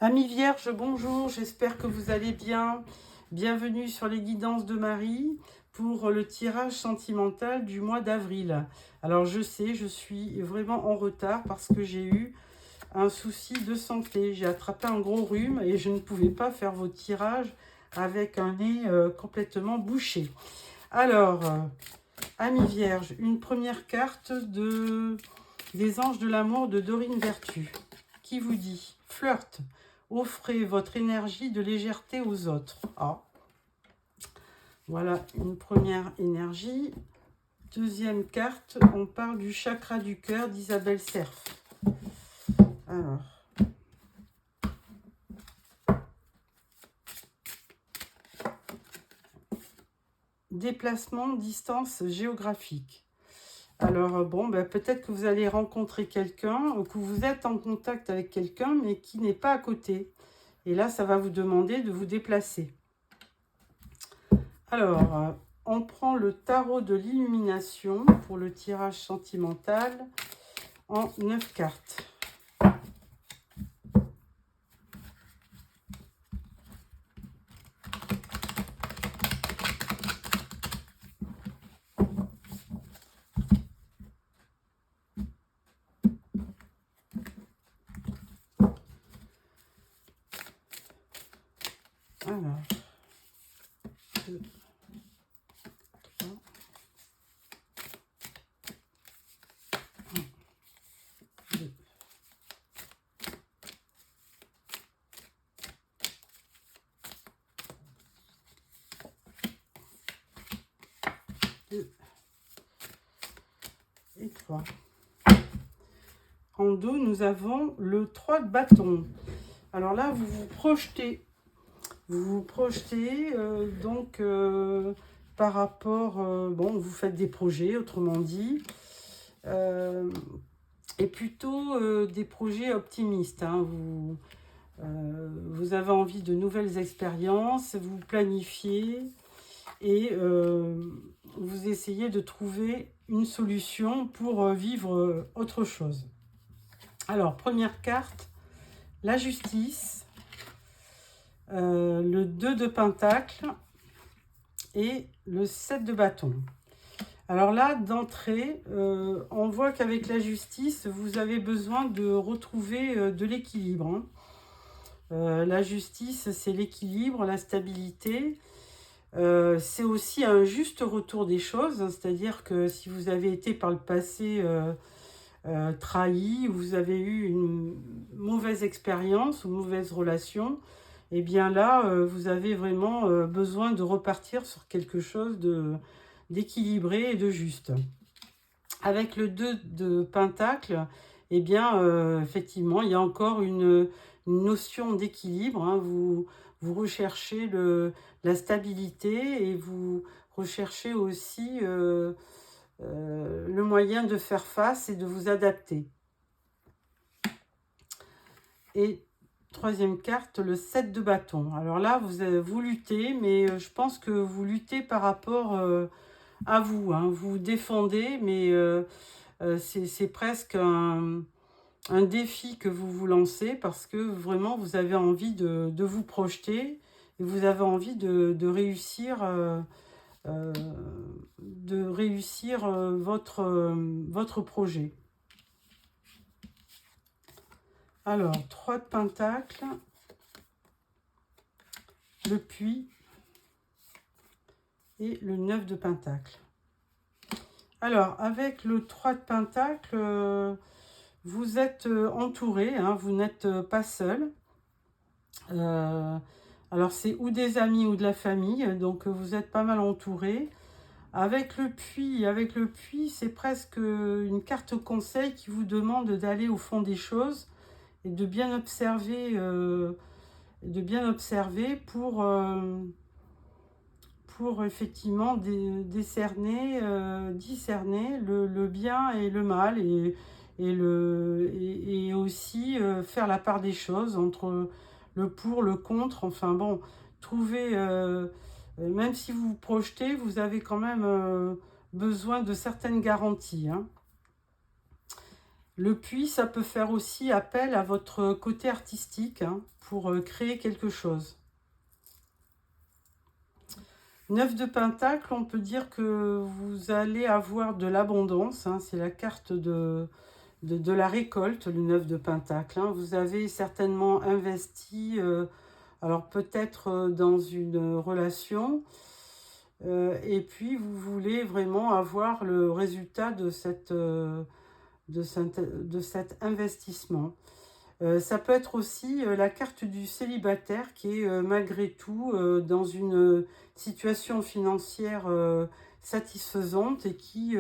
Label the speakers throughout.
Speaker 1: Amis Vierges, bonjour, j'espère que vous allez bien. Bienvenue sur les guidances de Marie pour le tirage sentimental du mois d'avril. Alors je sais, je suis vraiment en retard parce que j'ai eu un souci de santé. J'ai attrapé un gros rhume et je ne pouvais pas faire vos tirages avec un nez complètement bouché. Alors, Amis Vierges, une première carte des anges de l'amour de Dorine Vertu qui vous dit « Flirt ». Offrez votre énergie de légèreté aux autres. Ah. Voilà une première énergie. Deuxième carte, on parle du chakra du cœur d'Isabelle Cerf. Alors. Déplacement, distance géographique. Alors, bon, ben, peut-être que vous allez rencontrer quelqu'un ou que vous êtes en contact avec quelqu'un, mais qui n'est pas à côté. Et là, ça va vous demander de vous déplacer. Alors, on prend le tarot de l'illumination pour le tirage sentimental en 9 cartes. Alors, 2, 3, 1, 2. Et 3. En dos, nous avons le 3 de bâton. Alors là, vous vous projetez. Vous vous projetez par rapport... bon, vous faites des projets, autrement dit. Et plutôt des projets optimistes. Hein. Vous avez envie de nouvelles expériences, vous planifiez et vous essayez de trouver une solution pour vivre autre chose. Alors, première carte, la justice, le 2 de pentacle et le 7 de bâton. Alors là, d'entrée, on voit qu'avec la justice, vous avez besoin de retrouver de l'équilibre. Hein. La justice, c'est l'équilibre, la stabilité. C'est aussi un juste retour des choses, hein, c'est-à-dire que si vous avez été par le passé trahi, ou vous avez eu une mauvaise expérience ou mauvaise relation, et eh bien là, vous avez vraiment besoin de repartir sur quelque chose d'équilibré et de juste. Avec le 2 de pentacle, eh bien, effectivement, il y a encore une notion d'équilibre. Hein. Vous recherchez la stabilité et vous recherchez aussi le moyen de faire face et de vous adapter. Et troisième carte, le 7 de bâton. Alors là, vous luttez, mais je pense que vous luttez par rapport à vous. Hein. Vous défendez, mais c'est presque un défi que vous vous lancez parce que vraiment, vous avez envie de vous projeter et vous avez envie de réussir, votre projet. Alors, 3 de pentacle, le puits et le 9 de pentacle. Alors, avec le 3 de pentacle, vous êtes entouré, hein, vous n'êtes pas seul. Alors, c'est ou des amis ou de la famille, donc vous êtes pas mal entouré. Avec le puits, c'est presque une carte conseil qui vous demande d'aller au fond des choses et de bien observer, pour effectivement discerner le bien et le mal et aussi faire la part des choses entre le pour, le contre. Enfin bon, trouver, même si vous vous projetez, vous avez quand même besoin de certaines garanties. Hein. Le puits, ça peut faire aussi appel à votre côté artistique hein, pour créer quelque chose. 9 de Pentacle, on peut dire que vous allez avoir de l'abondance. Hein, c'est la carte de la récolte, le 9 de Pentacle. Hein. Vous avez certainement investi, alors peut-être dans une relation, et puis vous voulez vraiment avoir le résultat de cet investissement. Ça peut être aussi la carte du célibataire qui est malgré tout dans une situation financière satisfaisante et qui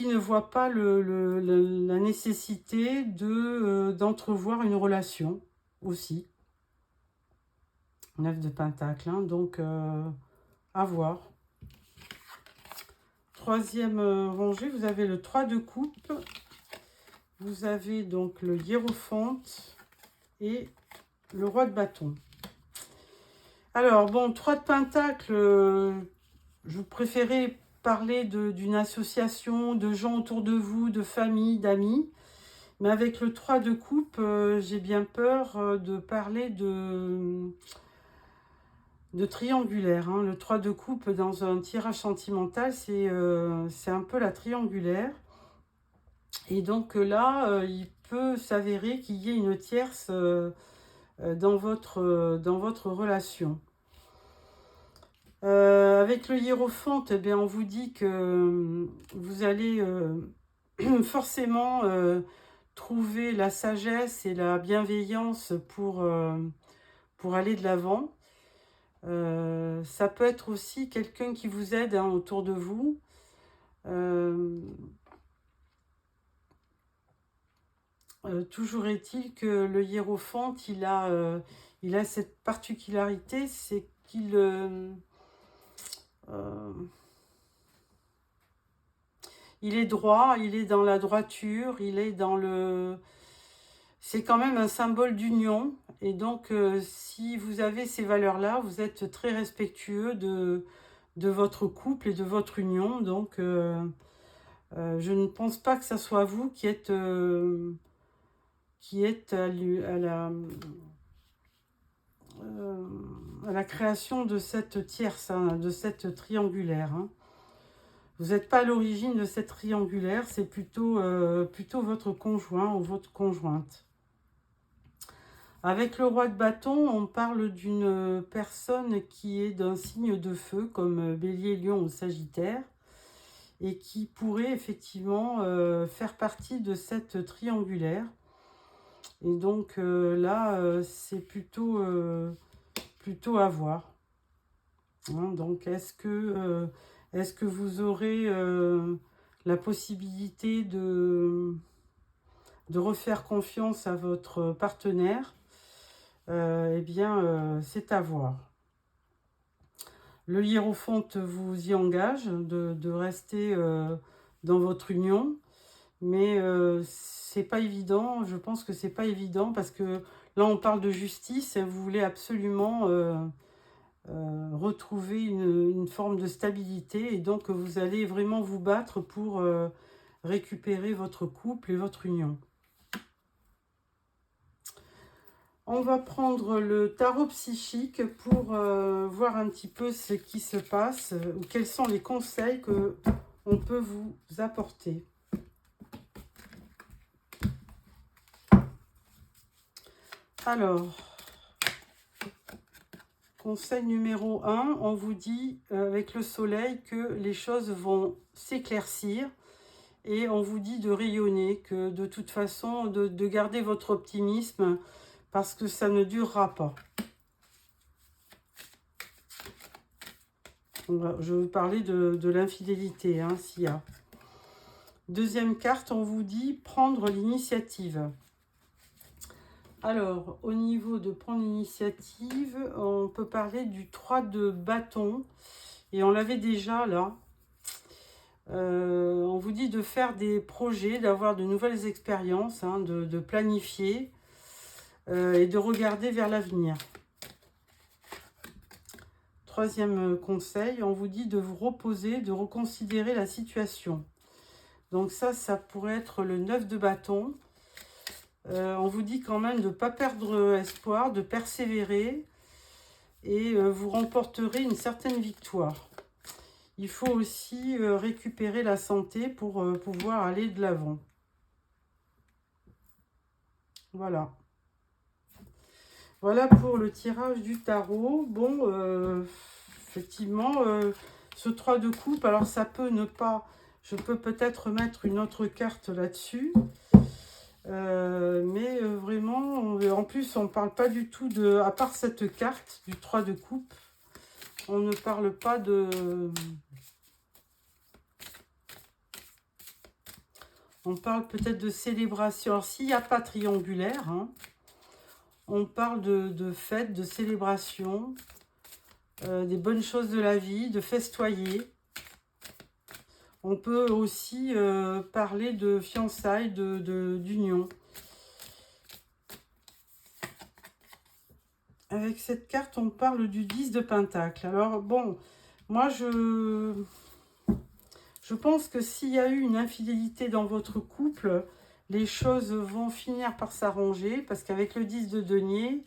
Speaker 1: ne voit pas la nécessité d'entrevoir une relation aussi. 9 de Pentacle, hein, donc à voir. Troisième rangée, vous avez le 3 de coupe. Vous avez donc le hiérophante et le roi de bâton. Alors, bon, 3 de Pentacle, je préférais parler d'une association, de gens autour de vous, de famille, d'amis. Mais avec le 3 de coupe, j'ai bien peur de parler de triangulaire. Hein. Le 3 de coupe dans un tirage sentimental, c'est un peu la triangulaire. Et donc là, il peut s'avérer qu'il y ait une tierce dans votre relation. Avec le hiérophante, eh bien, on vous dit que vous allez forcément trouver la sagesse et la bienveillance pour aller de l'avant. Ça peut être aussi quelqu'un qui vous aide hein, autour de vous. Toujours est-il que le hiérophante, il a cette particularité, c'est qu'il il est droit, il est dans la droiture, il est dans le... C'est quand même un symbole d'union. Et donc, si vous avez ces valeurs-là, vous êtes très respectueux de votre couple et de votre union. Donc, je ne pense pas que ce soit vous qui êtes à la création de cette tierce, hein, de cette triangulaire. Hein. Vous n'êtes pas à l'origine de cette triangulaire, c'est plutôt votre conjoint ou votre conjointe. Avec le roi de bâton, on parle d'une personne qui est d'un signe de feu, comme Bélier, Lion ou Sagittaire, et qui pourrait effectivement faire partie de cette triangulaire. Et donc là, c'est plutôt à voir. Hein, donc, est-ce que vous aurez la possibilité de refaire confiance à votre partenaire? Eh bien, c'est à voir. Le hiérophante vous y engage de rester dans votre union, mais c'est pas évident. Je pense que c'est pas évident parce que là, on parle de justice et vous voulez absolument retrouver une forme de stabilité et donc vous allez vraiment vous battre pour récupérer votre couple et votre union. On va prendre le tarot psychique pour voir un petit peu ce qui se passe ou quels sont les conseils que on peut vous apporter. Alors, conseil numéro 1, on vous dit avec le soleil que les choses vont s'éclaircir et on vous dit de rayonner, que de toute façon, de garder votre optimisme parce que ça ne durera pas. Je vais vous parler de l'infidélité, hein, s'il y a. Deuxième carte, on vous dit prendre l'initiative. Alors, au niveau de prendre l'initiative, on peut parler du 3 de bâton. Et on l'avait déjà là. On vous dit de faire des projets, d'avoir de nouvelles expériences, hein, de planifier et de regarder vers l'avenir. Troisième conseil, on vous dit de vous reposer, de reconsidérer la situation. Donc ça pourrait être le 9 de bâton. On vous dit quand même de ne pas perdre espoir, de persévérer. Et vous remporterez une certaine victoire. Il faut aussi récupérer la santé pour pouvoir aller de l'avant. Voilà. Voilà pour le tirage du tarot. Bon, effectivement, ce 3 de coupe, alors ça peut ne pas... Je peux peut-être mettre une autre carte là-dessus. Mais vraiment, en plus, on ne parle pas du tout de... À part cette carte du 3 de coupe, on ne parle pas de... On parle peut-être de célébration. Alors, s'il n'y a pas triangulaire, hein, on parle de fête, de célébration, des bonnes choses de la vie, de festoyer. On peut aussi parler de fiançailles, d'union. Avec cette carte, on parle du 10 de Pentacle. Alors, bon, moi, je pense que s'il y a eu une infidélité dans votre couple, les choses vont finir par s'arranger. Parce qu'avec le 10 de denier,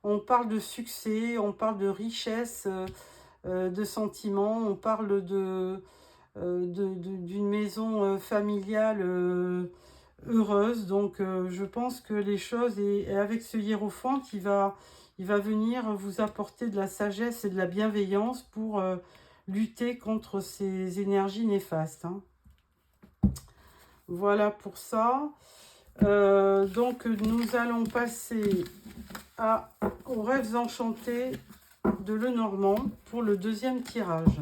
Speaker 1: on parle de succès, on parle de richesse, de sentiments, on parle d'une maison familiale heureuse. Donc, je pense que les choses, et avec ce hiérophante, il va venir vous apporter de la sagesse et de la bienveillance pour lutter contre ces énergies néfastes. Hein. Voilà pour ça. Donc, nous allons passer aux rêves enchantés de Lenormand pour le deuxième tirage.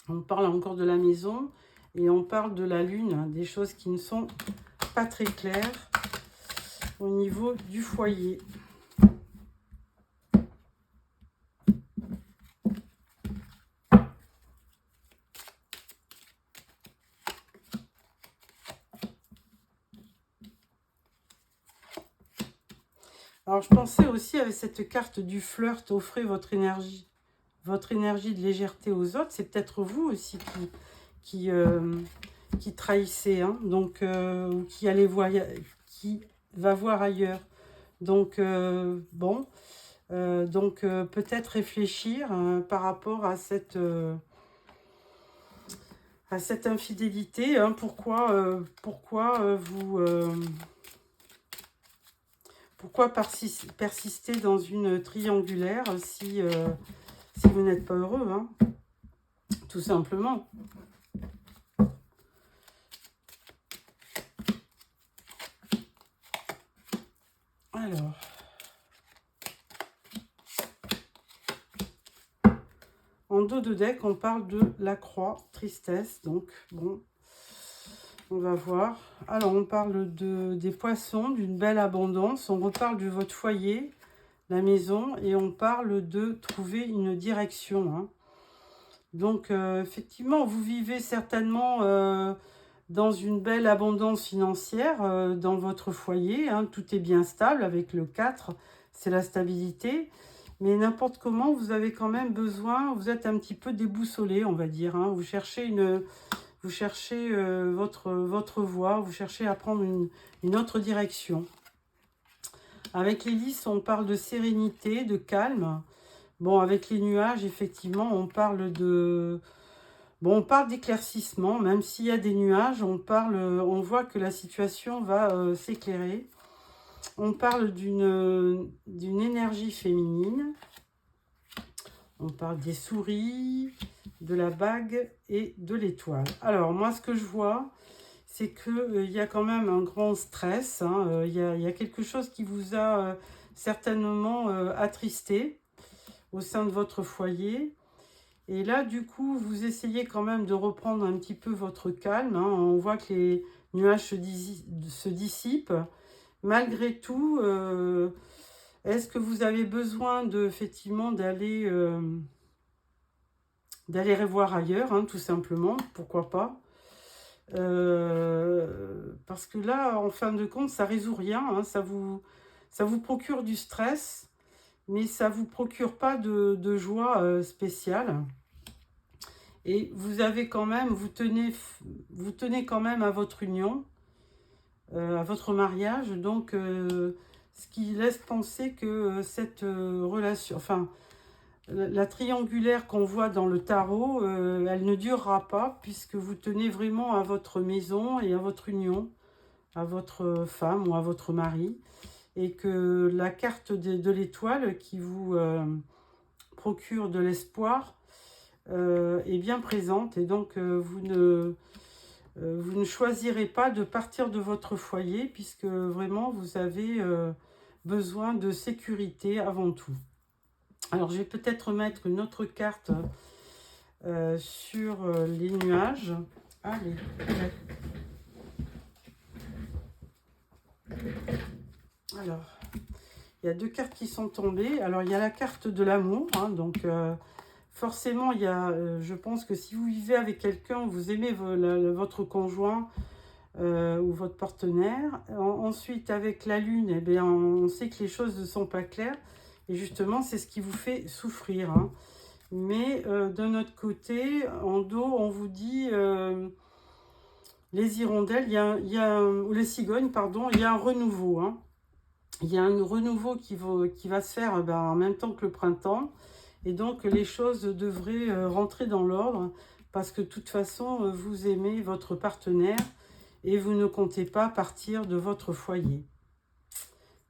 Speaker 1: On parle encore de la maison et on parle de la lune, hein, des choses qui ne sont pas très claires au niveau du foyer. Alors, je pensais aussi avec cette carte du flirt, offrez votre énergie de légèreté aux autres. C'est peut-être vous aussi qui trahissez, hein, donc, ou qui allez voir, qui va voir ailleurs. Donc, bon, donc peut-être réfléchir par rapport à cette infidélité. Hein, pourquoi persister dans une triangulaire si vous n'êtes pas heureux, hein, tout simplement. Alors, en dos de deck, on parle de la croix, tristesse, donc bon, on va voir. Alors, on parle des poissons, d'une belle abondance, on reparle de votre foyer, la maison, et on parle de trouver une direction. Hein. Donc, effectivement, vous vivez certainement dans une belle abondance financière dans votre foyer. Hein. Tout est bien stable avec le 4, c'est la stabilité. Mais n'importe comment, vous avez quand même besoin, vous êtes un petit peu déboussolé, on va dire. Hein. Vous cherchez votre voie, vous cherchez à prendre une autre direction. Avec les lys, on parle de sérénité, de calme. Bon, avec les nuages, effectivement, on parle de... Bon, on parle d'éclaircissement, même s'il y a des nuages, on voit que la situation va s'éclairer. On parle d'une énergie féminine. On parle des souris, de la bague et de l'étoile. Alors, moi, ce que je vois, c'est qu'il y a quand même un grand stress. Hein, y a quelque chose qui vous a certainement attristé au sein de votre foyer. Et là, du coup, vous essayez quand même de reprendre un petit peu votre calme. Hein. On voit que les nuages se dissipent. Malgré tout, est-ce que vous avez besoin effectivement d'aller revoir ailleurs, hein, tout simplement, pourquoi pas. Parce que là, en fin de compte, ça résout rien, hein, ça vous ça vous procure du stress, mais ça ne vous procure pas de joie spéciale. Et vous avez quand même, vous tenez quand même à votre union, à votre mariage, donc ce qui laisse penser que cette relation, enfin, la triangulaire qu'on voit dans le tarot, elle ne durera pas, puisque vous tenez vraiment à votre maison et à votre union, à votre femme ou à votre mari, et que la carte de l'étoile qui vous procure de l'espoir est bien présente, et donc vous ne choisirez pas de partir de votre foyer, puisque vraiment vous avez besoin de sécurité avant tout. Alors je vais peut-être mettre une autre carte sur les nuages. Allez. Alors, il y a deux cartes qui sont tombées. Alors il y a la carte de l'amour, hein, donc forcément il y a, je pense que si vous vivez avec quelqu'un, vous aimez votre conjoint ou votre partenaire. Ensuite avec la lune, eh bien, on sait que les choses ne sont pas claires, et justement c'est ce qui vous fait souffrir, hein. Mais d'un autre côté, en dos, on vous dit les hirondelles, ou les cigognes, pardon, il y a un renouveau, hein. Il y a un renouveau qui va se faire en même temps que le printemps. Et donc, les choses devraient rentrer dans l'ordre, parce que de toute façon, vous aimez votre partenaire et vous ne comptez pas partir de votre foyer.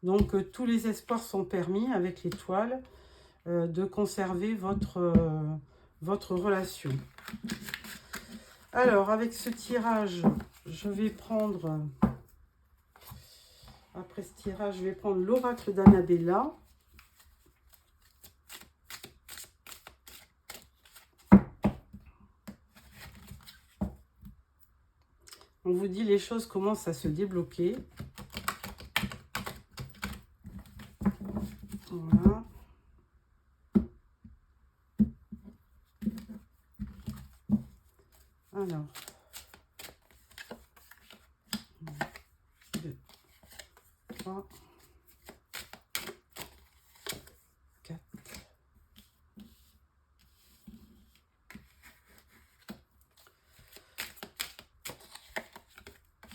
Speaker 1: Donc, tous les espoirs sont permis avec l'étoile de conserver votre relation. Alors, avec ce tirage, je vais prendre... Après ce tirage, je vais prendre l'oracle d'Annabella. On vous dit les choses commencent à se débloquer. Voilà. Alors. 2, 3, 4.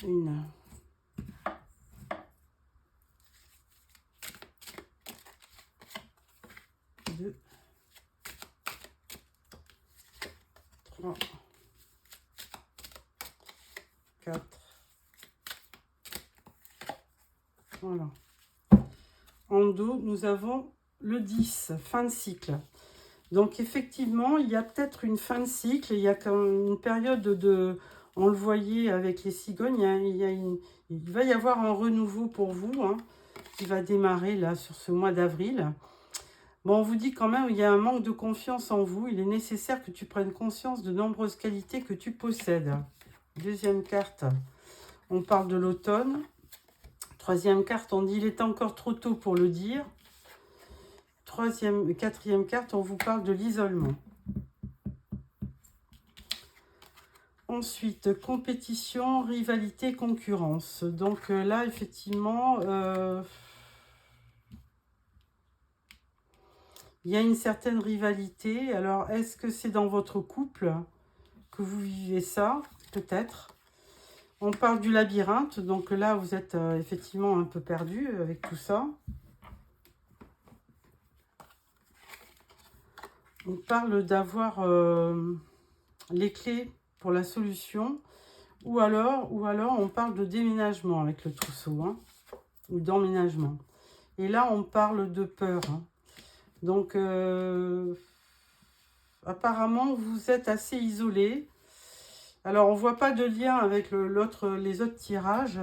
Speaker 1: Une. 2. 3. 4. Voilà. En dos, nous avons le 10, fin de cycle. Donc, effectivement, il y a peut-être une fin de cycle. Il y a quand même une période de... On le voyait avec les cigognes, il va y avoir un renouveau pour vous, hein, qui va démarrer là sur ce mois d'avril. Bon, on vous dit quand même, il y a un manque de confiance en vous. Il est nécessaire que tu prennes conscience de nombreuses qualités que tu possèdes. Deuxième carte, on parle de l'automne. Troisième carte, on dit il est encore trop tôt pour le dire. Quatrième carte, on vous parle de l'isolement. Ensuite, compétition, rivalité, concurrence. Donc là, effectivement, il y a une certaine rivalité. Alors, est-ce que c'est dans votre couple que vous vivez ça? Peut-être. On parle du labyrinthe. Donc là, vous êtes effectivement un peu perdu avec tout ça. On parle d'avoir les clés pour la solution. Ou alors on parle de déménagement avec le trousseau, hein, ou d'emménagement. Et là, on parle de peur, hein. Donc, apparemment, vous êtes assez isolé. Alors, on ne voit pas de lien avec les autres tirages,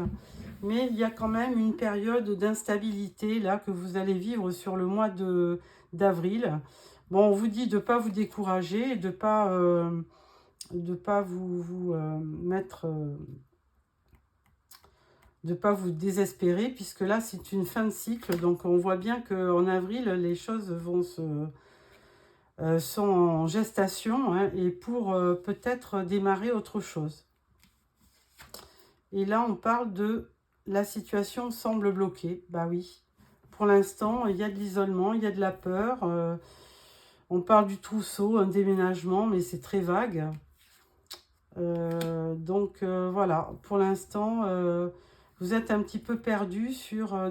Speaker 1: mais il y a quand même une période d'instabilité là que vous allez vivre sur le mois d'avril. Bon, on vous dit de ne pas vous décourager, de ne pas vous mettre... de ne pas vous désespérer, puisque là, c'est une fin de cycle. Donc, on voit bien qu'en avril, les choses vont sont en gestation, hein, et pour peut-être démarrer autre chose. Et là, on parle de la situation semble bloquée. Bah oui, pour l'instant, il y a de l'isolement, il y a de la peur. On parle du trousseau, un déménagement, mais c'est très vague. Voilà, pour l'instant, vous êtes un petit peu perdu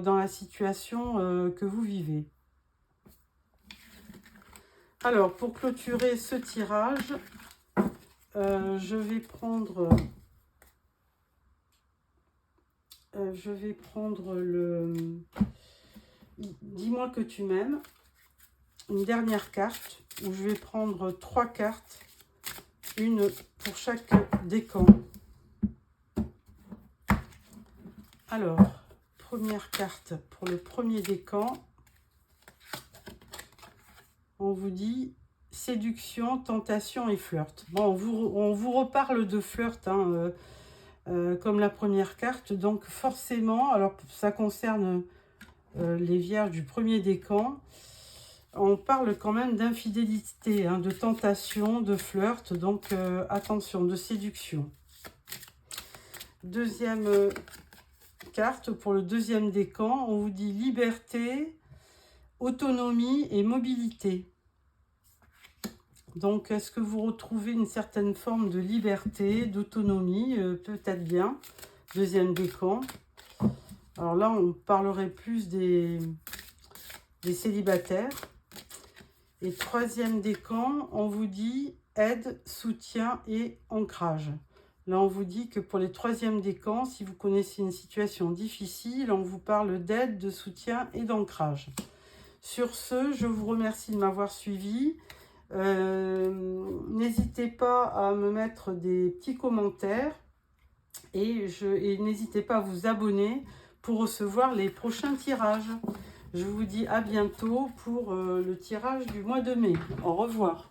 Speaker 1: dans la situation que vous vivez. Alors, pour clôturer ce tirage, je vais prendre le « Dis-moi que tu m'aimes », une dernière carte, où je vais prendre 3 cartes, une pour chaque décan. Alors, première carte pour le premier décan. On vous dit séduction, tentation et flirt. Bon, on vous reparle de flirt, hein, comme la première carte. Donc forcément, alors ça concerne les vierges du premier décan, on parle quand même d'infidélité, hein, de tentation, de flirt. Donc attention, de séduction. Deuxième carte pour le deuxième décan, on vous dit liberté, autonomie et mobilité. Donc, est-ce que vous retrouvez une certaine forme de liberté, d'autonomie? Peut-être bien. Deuxième décan. Alors là, on parlerait plus des célibataires. Et troisième décan, on vous dit aide, soutien et ancrage. Là, on vous dit que pour les troisièmes décans, si vous connaissez une situation difficile, on vous parle d'aide, de soutien et d'ancrage. Sur ce, je vous remercie de m'avoir suivi. N'hésitez pas à me mettre des petits commentaires et n'hésitez pas à vous abonner pour recevoir les prochains tirages. Je vous dis à bientôt pour le tirage du mois de mai. Au revoir.